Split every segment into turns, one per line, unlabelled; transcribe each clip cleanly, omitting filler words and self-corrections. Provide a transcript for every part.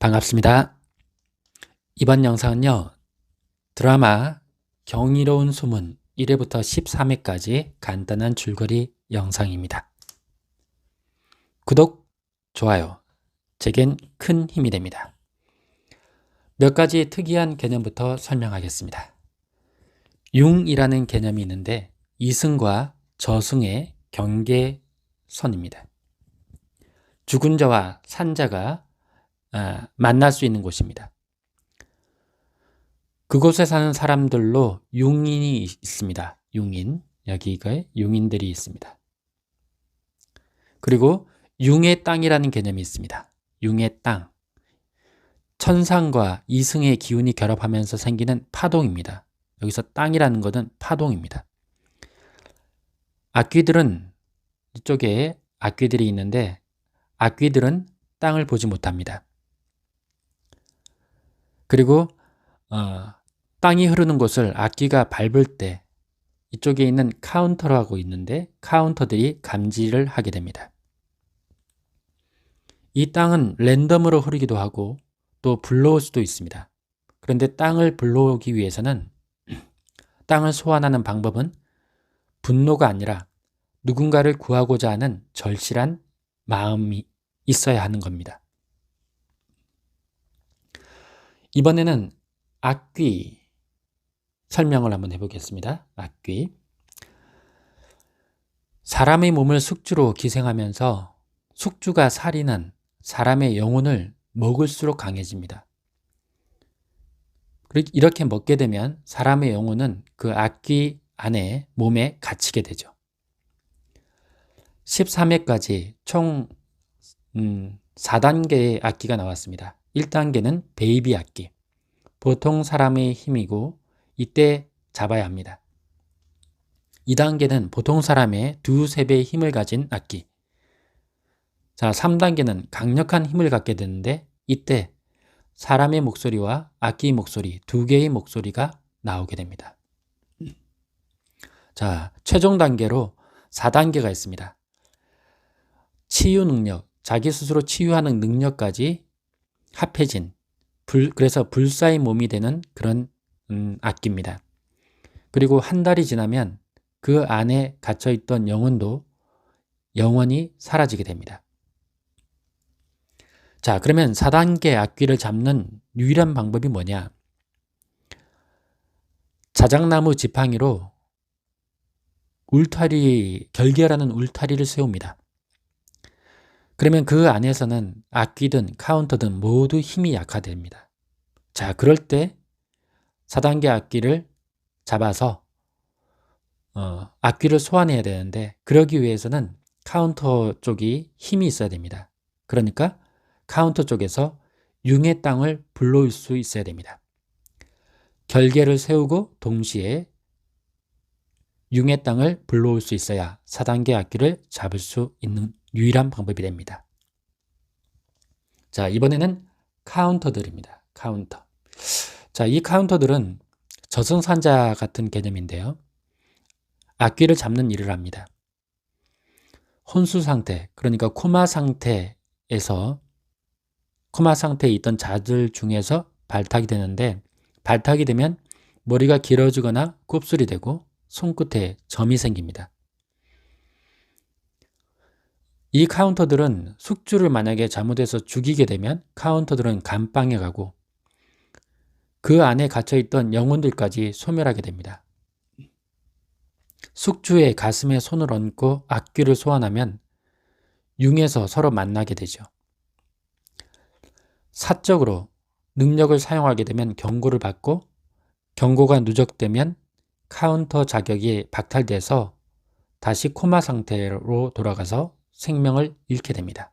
반갑습니다. 이번 영상은요, 드라마 경이로운 소문 1회부터 13회까지 간단한 줄거리 영상입니다. 구독, 좋아요, 제겐 큰 힘이 됩니다. 몇 가지 특이한 개념부터 설명하겠습니다. 융이라는 개념이 있는데 이승과 저승의 경계선입니다. 죽은 자와 산 자가 만날 수 있는 곳입니다. 그곳에 사는 사람들로 융인이 있습니다. 융인, 여기가 융인들이 있습니다. 그리고 융의 땅이라는 개념이 있습니다. 융의 땅, 천상과 이승의 기운이 결합하면서 생기는 파동입니다. 여기서 땅이라는 것은 파동입니다. 악귀들은 이쪽에 악귀들이 있는데 악귀들은 땅을 보지 못합니다. 그리고 땅이 흐르는 곳을 악귀가 밟을 때 이쪽에 있는 카운터라고 있는데 카운터들이 감지를 하게 됩니다. 이 땅은 랜덤으로 흐르기도 하고 또 불러올 수도 있습니다. 그런데 땅을 불러오기 위해서는 땅을 소환하는 방법은 분노가 아니라 누군가를 구하고자 하는 절실한 마음이 있어야 하는 겁니다. 이번에는 악귀 설명을 한번 해보겠습니다. 악귀. 사람의 몸을 숙주로 기생하면서 숙주가 살인한 사람의 영혼을 먹을수록 강해집니다. 이렇게 먹게 되면 사람의 영혼은 그 악귀 안에 몸에 갇히게 되죠. 13회까지 총 4단계의 악귀가 나왔습니다. 1단계는 베이비 악귀. 보통 사람의 힘이고 이때 잡아야 합니다. 2단계는 보통 사람의 2~3배의 힘을 가진 악귀. 자, 3단계는 강력한 힘을 갖게 되는데 이때 사람의 목소리와 악귀의 목소리 2개의 목소리가 나오게 됩니다. 자, 최종 단계로 4단계가 있습니다. 치유 능력, 자기 스스로 치유하는 능력까지 합해진 그래서 불사의 몸이 되는 그런 악기입니다. 그리고 한 달이 지나면 그 안에 갇혀있던 영혼도 영원히 사라지게 됩니다. 자, 그러면 4단계 악귀를 잡는 유일한 방법이 뭐냐? 자작나무 지팡이로 울타리, 결계라는 울타리를 세웁니다. 그러면 그 안에서는 악귀든 카운터든 모두 힘이 약화됩니다. 자, 그럴 때 4단계 악귀를 잡아서 악귀를 소환해야 되는데 그러기 위해서는 카운터 쪽이 힘이 있어야 됩니다. 그러니까 카운터 쪽에서 융의 땅을 불러올 수 있어야 됩니다. 결계를 세우고 동시에 융의 땅을 불러올 수 있어야 4단계 악귀를 잡을 수 있는 유일한 방법이 됩니다. 자, 이번에는 카운터들입니다. 카운터. 자, 이 카운터들은 저승사자 같은 개념인데요. 악귀를 잡는 일을 합니다. 혼수 상태, 그러니까 코마 상태에 있던 자들 중에서 발탁이 되는데 발탁이 되면 머리가 길어지거나 곱슬이 되고 손끝에 점이 생깁니다. 이 카운터들은 숙주를 만약에 잘못해서 죽이게 되면 카운터들은 감방에 가고 그 안에 갇혀있던 영혼들까지 소멸하게 됩니다. 숙주의 가슴에 손을 얹고 악귀를 소환하면 융에서 서로 만나게 되죠. 사적으로 능력을 사용하게 되면 경고를 받고 경고가 누적되면 카운터 자격이 박탈돼서 다시 코마 상태로 돌아가서 생명을 잃게 됩니다.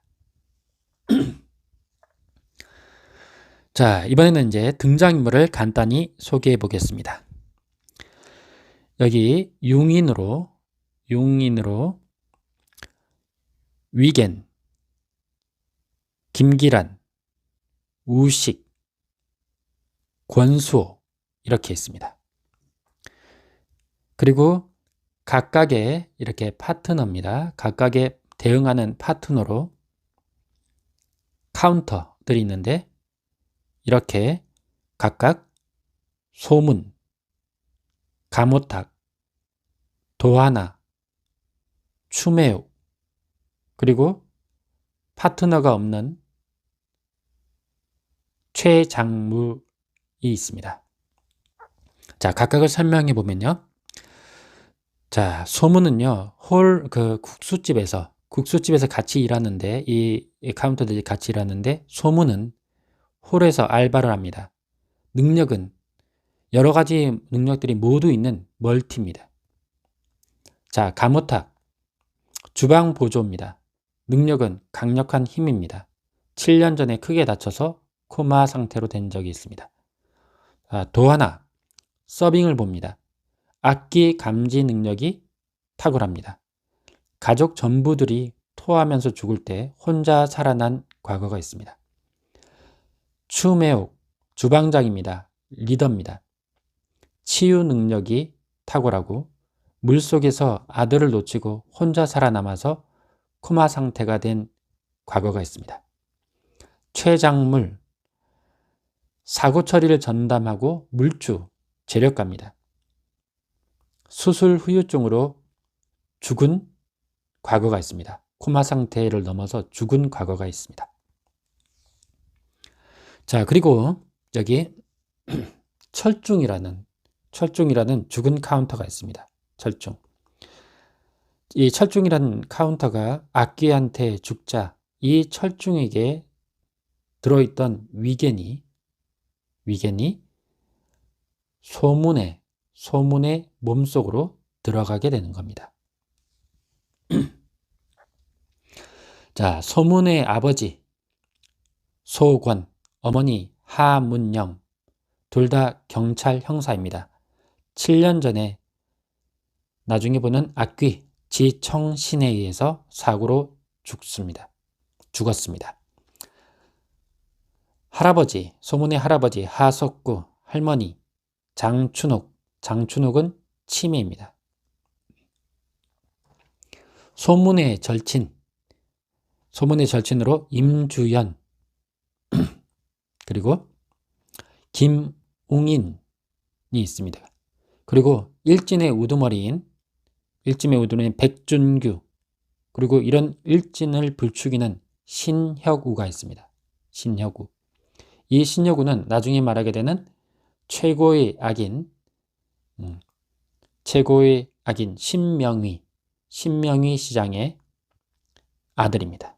자, 이번에는 이제 등장인물을 간단히 소개해 보겠습니다. 여기 융인으로 위겐, 김기란, 우식, 권수호 이렇게 있습니다. 그리고 각각의 이렇게 파트너입니다. 각각의 대응하는 파트너로 카운터들이 있는데 이렇게 각각 소문, 가모탁, 도하나, 추매옥, 그리고 파트너가 없는 최장물이 있습니다. 자, 각각을 설명해 보면요. 자, 소문은요, 국수집에서 같이 일하는데, 이 카운터들이 같이 일하는데, 소문은 홀에서 알바를 합니다. 능력은 여러 가지 능력들이 모두 있는 멀티입니다. 자, 가모탁, 주방 보조입니다. 능력은 강력한 힘입니다. 7년 전에 크게 다쳐서 코마 상태로 된 적이 있습니다. 도하나, 서빙을 봅니다. 악기 감지 능력이 탁월합니다. 가족 전부들이 토하면서 죽을 때 혼자 살아난 과거가 있습니다. 추매옥, 주방장입니다. 리더입니다. 치유 능력이 탁월하고 물속에서 아들을 놓치고 혼자 살아남아서 코마 상태가 된 과거가 있습니다. 최장물, 사고 처리를 전담하고 물주, 재력가입니다. 수술 후유증으로 죽은 과거가 있습니다. 코마 상태를 넘어서 죽은 과거가 있습니다. 자, 그리고 여기 철중이라는 죽은 카운터가 있습니다. 철중. 이 철중이라는 카운터가 악귀한테 죽자 이 철중에게 들어있던 위겐이 소문의 몸속으로 들어가게 되는 겁니다. 자, 소문의 아버지 소권, 어머니 하문영, 둘 다 경찰 형사입니다. 7년 전에 나중에 보는 악귀 지청신에 의해서 사고로 죽었습니다. 할아버지, 소문의 할아버지 하석구, 할머니 장춘옥은 치매입니다. 소문의 절친으로 임주연, 그리고 김웅인이 있습니다. 그리고 일진의 우두머리인 백준규, 그리고 이런 일진을 부추기는 신혁우가 있습니다. 신혁우. 이 신혁우는 나중에 말하게 되는 최고의 악인 신명희 시장의 아들입니다.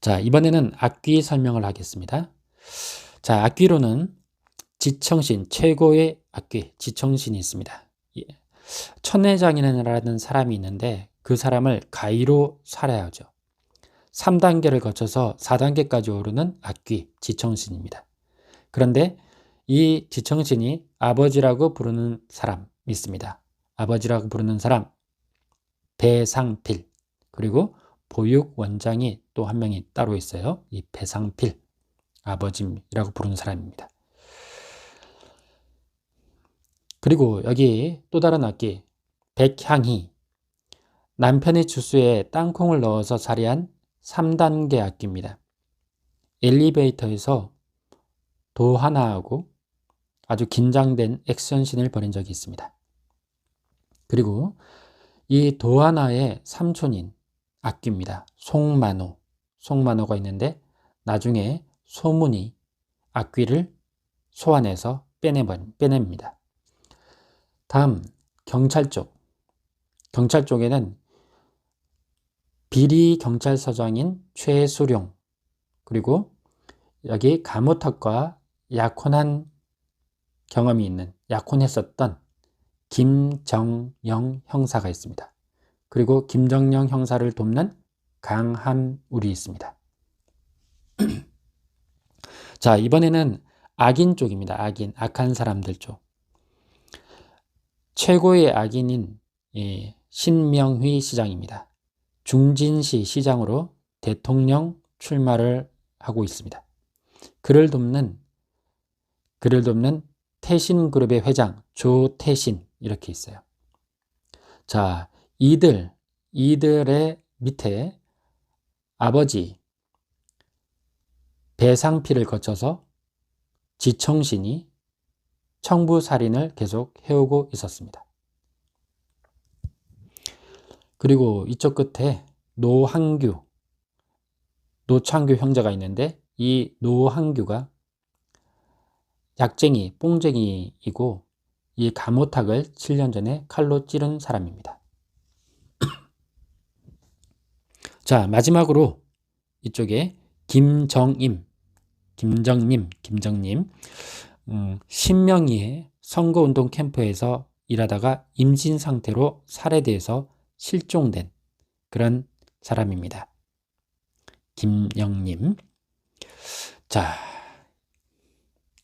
자, 이번에는 악귀 설명을 하겠습니다. 자, 악귀로는 지청신, 최고의 악귀 지청신이 있습니다. 천내장인이라는 사람이 있는데 그 사람을 가위로 살해야 하죠. 3단계를 거쳐서 4단계까지 오르는 악귀 지청신입니다. 그런데 이 지청신이 아버지라고 부르는 사람 있습니다. 아버지라고 부르는 사람 배상필, 그리고 보육원장이 또 한 명이 따로 있어요. 이 배상필 아버지라고 부르는 사람입니다. 그리고 여기 또 다른 악기 백향희, 남편의 주스에 땅콩을 넣어서 살해한 3단계 악기입니다. 엘리베이터에서 도하나하고 아주 긴장된 액션씬을 벌인 적이 있습니다. 그리고 이 도하나의 삼촌인 악귀입니다. 송만호가 있는데 나중에 소문이 악귀를 소환해서 빼냅니다. 다음 경찰 쪽에는 비리 경찰서장인 최수룡, 그리고 여기 가모탁과 약혼한 경험이 있는 약혼했었던 김정영 형사가 있습니다. 그리고 김정영 형사를 돕는 강한울이 있습니다. 자, 이번에는 악인 쪽입니다. 악한 사람들 쪽. 최고의 악인인 신명희 시장입니다. 중진시 시장으로 대통령 출마를 하고 있습니다. 그를 돕는 태신그룹의 회장 조태신 이렇게 있어요. 자, 이들의 밑에 아버지 배상피를 거쳐서 지청신이 청부살인을 계속 해오고 있었습니다. 그리고 이쪽 끝에 노창규 형제가 있는데 이 노창규가 약쟁이, 뽕쟁이이고 이 가모탁을 7년 전에 칼로 찌른 사람입니다. 자, 마지막으로 이쪽에 김정님, 신명희의 선거운동 캠프에서 일하다가 임신 상태로 살해돼서 실종된 그런 사람입니다. 김영님. 자,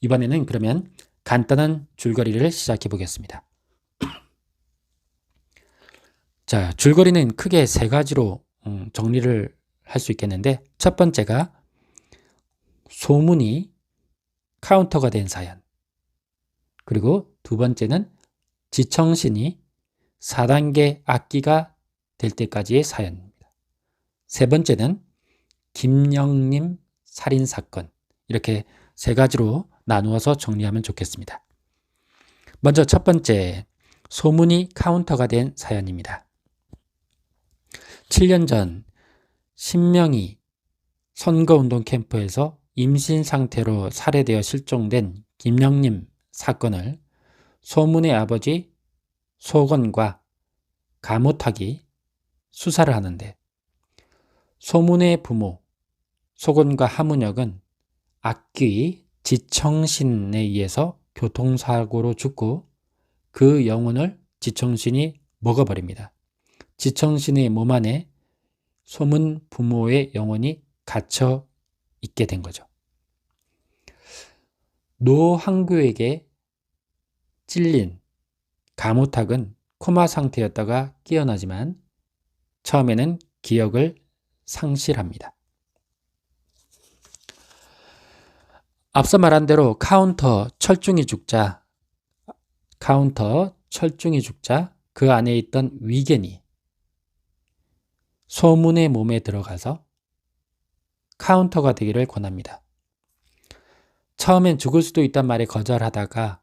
이번에는 그러면 간단한 줄거리를 시작해 보겠습니다. 자, 줄거리는 크게 세 가지로 정리를 할 수 있겠는데, 첫 번째가 소문이 카운터가 된 사연, 그리고 두 번째는 지청신이 4단계 악기가 될 때까지의 사연입니다. 세 번째는 김영님 살인사건, 이렇게 세 가지로 나누어서 정리하면 좋겠습니다. 먼저 첫 번째, 소문이 카운터가 된 사연입니다. 7년 전 신명희 선거운동 캠프에서 임신 상태로 살해되어 실종된 김영님 사건을 소문의 아버지 소건과 가모탁이 수사를 하는데, 소문의 부모 소건과 하문혁은 악귀 지청신에 의해서 교통사고로 죽고 그 영혼을 지청신이 먹어버립니다. 지청신의 몸 안에 소문 부모의 영혼이 갇혀 있게 된 거죠. 노창규에게 찔린 가모탁은 코마 상태였다가 깨어나지만 처음에는 기억을 상실합니다. 앞서 말한 대로 카운터 철중이 죽자 그 안에 있던 위겐이 소문의 몸에 들어가서 카운터가 되기를 권합니다. 처음엔 죽을 수도 있단 말에 거절하다가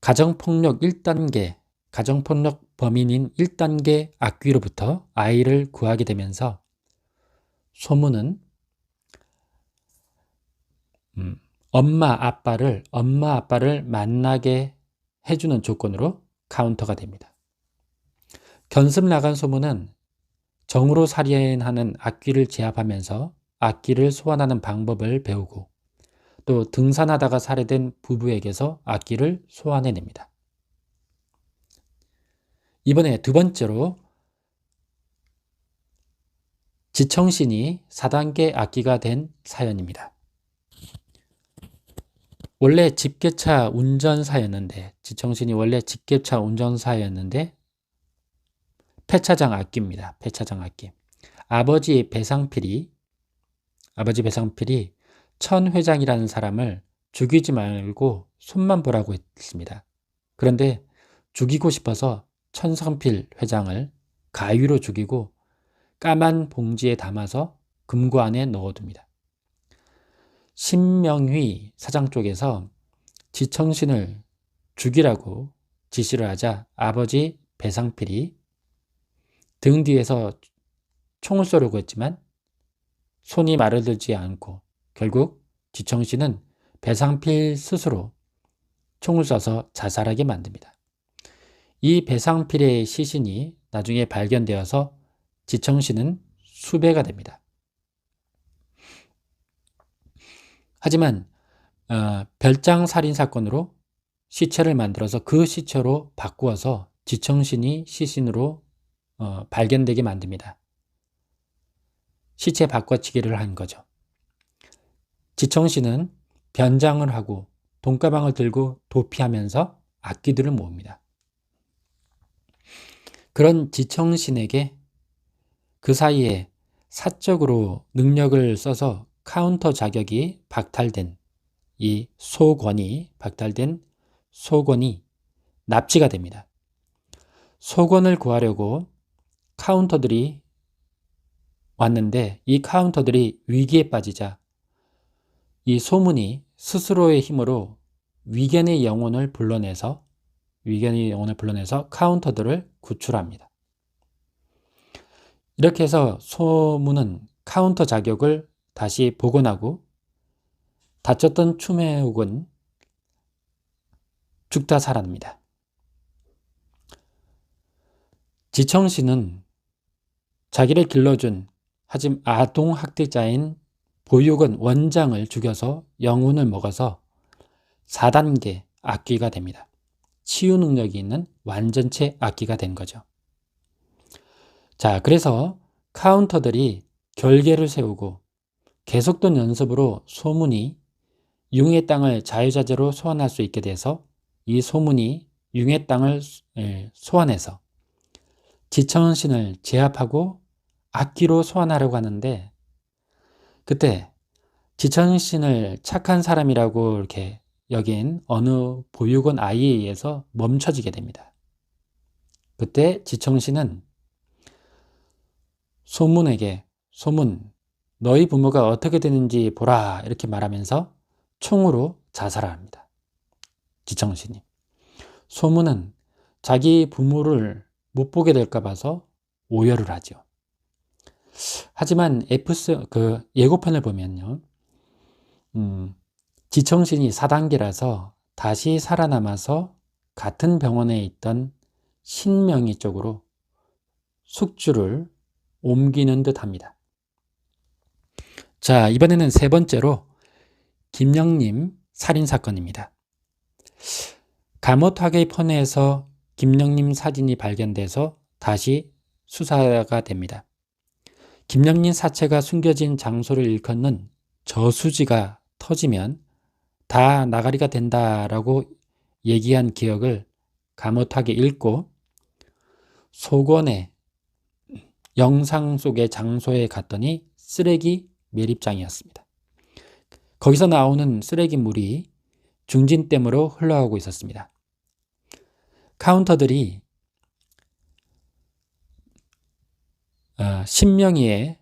가정폭력 범인인 1단계 악귀로부터 아이를 구하게 되면서 소문은 엄마 아빠를 만나게 해주는 조건으로 카운터가 됩니다. 견습 나간 소문은 정으로 살인하는 악귀를 제압하면서 악귀를 소환하는 방법을 배우고, 또 등산하다가 살해된 부부에게서 악귀를 소환해냅니다. 이번에 두 번째로 지청신이 4단계 악귀가 된 사연입니다. 원래 집게차 운전사였는데, 지청신이 원래 집게차 운전사였는데 폐차장 악귀입니다. 폐차장 악귀. 아버지 배상필이 천 회장이라는 사람을 죽이지 말고 손만 보라고 했습니다. 그런데 죽이고 싶어서 천성필 회장을 가위로 죽이고 까만 봉지에 담아서 금고 안에 넣어둡니다. 신명희 사장 쪽에서 지청신을 죽이라고 지시를 하자 아버지 배상필이 등 뒤에서 총을 쏘려고 했지만 손이 말을 들지 않고 결국 지청신은 배상필 스스로 총을 쏴서 자살하게 만듭니다. 이 배상필의 시신이 나중에 발견되어서 지청신은 수배가 됩니다. 하지만 별장 살인 사건으로 시체를 만들어서 그 시체로 바꾸어서 지청신이 시신으로 발견되게 만듭니다. 시체 바꿔치기를 한 거죠. 지청신은 변장을 하고 돈가방을 들고 도피하면서 악귀들을 모읍니다. 그런 지청신에게 그 사이에 사적으로 능력을 써서 카운터 자격이 박탈된 소권이 납치가 됩니다. 소권을 구하려고 카운터들이 왔는데 이 카운터들이 위기에 빠지자 이 소문이 스스로의 힘으로 위견의 영혼을 불러내서 카운터들을 구출합니다. 이렇게 해서 소문은 카운터 자격을 다시 복원하고 다쳤던 추매욱은 죽다 살아납니다. 지청신은 자기를 길러준 하지만 아동학대자인 보육은 원장을 죽여서 영혼을 먹어서 4단계 악귀가 됩니다. 치유 능력이 있는 완전체 악귀가 된 거죠. 자, 그래서 카운터들이 결계를 세우고 계속된 연습으로 소문이 융의 땅을 자유자재로 소환할 수 있게 돼서 이 소문이 융의 땅을 소환해서 지천신을 제압하고 악기로 소환하려고 하는데 그때 지천신을 착한 사람이라고 이렇게 여긴 어느 보육원 아이에 의해서 멈춰지게 됩니다. 그때 지천신은 소문, 너희 부모가 어떻게 되는지 보라 이렇게 말하면서 총으로 자살을 합니다. 지청신이. 소문은 자기 부모를 못 보게 될까 봐서 오열을 하죠. 하지만 예고편을 보면요. 지청신이 4단계라서 다시 살아남아서 같은 병원에 있던 신명희 쪽으로 숙주를 옮기는 듯 합니다. 자, 이번에는 세 번째로 김영림 살인사건입니다. 감옥학의 폰에서 김영림 사진이 발견돼서 다시 수사가 됩니다. 김영림 사체가 숨겨진 장소를 일컫는 저수지가 터지면 다 나가리가 된다라고 얘기한 기억을 감옥학에 읽고 속원의 영상 속의 장소에 갔더니 쓰레기 매립장이었습니다. 거기서 나오는 쓰레기 물이 중진댐으로 흘러가고 있었습니다. 카운터들이 신명희의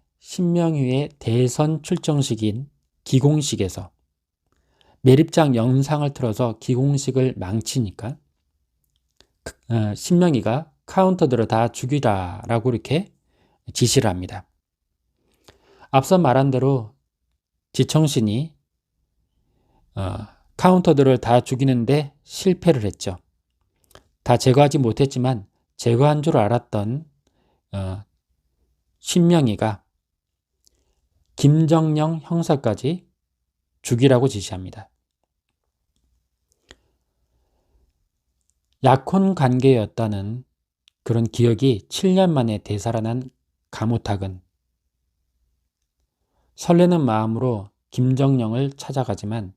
대선 출정식인 기공식에서 매립장 영상을 틀어서 기공식을 망치니까 신명희가 카운터들을 다 죽이라라고 이렇게 지시를 합니다. 앞서 말한 대로 지청신이 카운터들을 다 죽이는데 실패를 했죠. 다 제거하지 못했지만 제거한 줄 알았던 신명희가 김정영 형사까지 죽이라고 지시합니다. 약혼 관계였다는 그런 기억이 7년 만에 되살아난 감옥학은 설레는 마음으로 김정영을 찾아가지만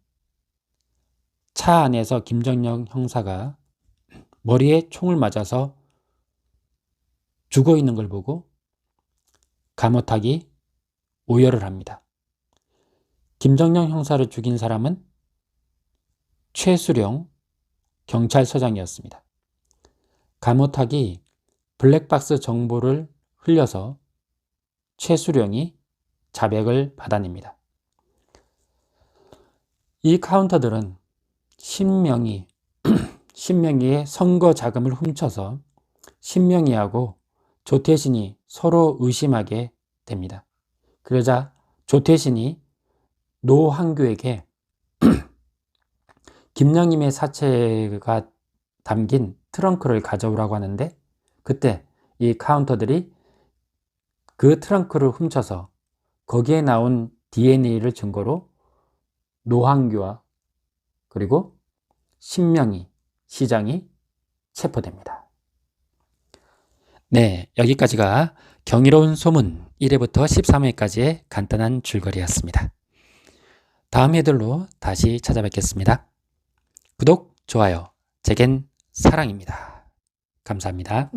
차 안에서 김정영 형사가 머리에 총을 맞아서 죽어 있는 걸 보고 감옥학이 오열을 합니다. 김정영 형사를 죽인 사람은 최수령 경찰서장이었습니다. 감옥학이 블랙박스 정보를 흘려서 최수령이 자백을 받아냅니다. 이 카운터들은 신명희의 선거 자금을 훔쳐서 신명희하고 조태신이 서로 의심하게 됩니다. 그러자 조태신이 노한규에게 김영림의 사체가 담긴 트렁크를 가져오라고 하는데 그때 이 카운터들이 그 트렁크를 훔쳐서 거기에 나온 DNA를 증거로 노한규와 그리고 신명희 시장이 체포됩니다. 네, 여기까지가 경이로운 소문 1회부터 13회까지의 간단한 줄거리였습니다. 다음 회들로 다시 찾아뵙겠습니다. 구독, 좋아요, 제겐 사랑입니다. 감사합니다.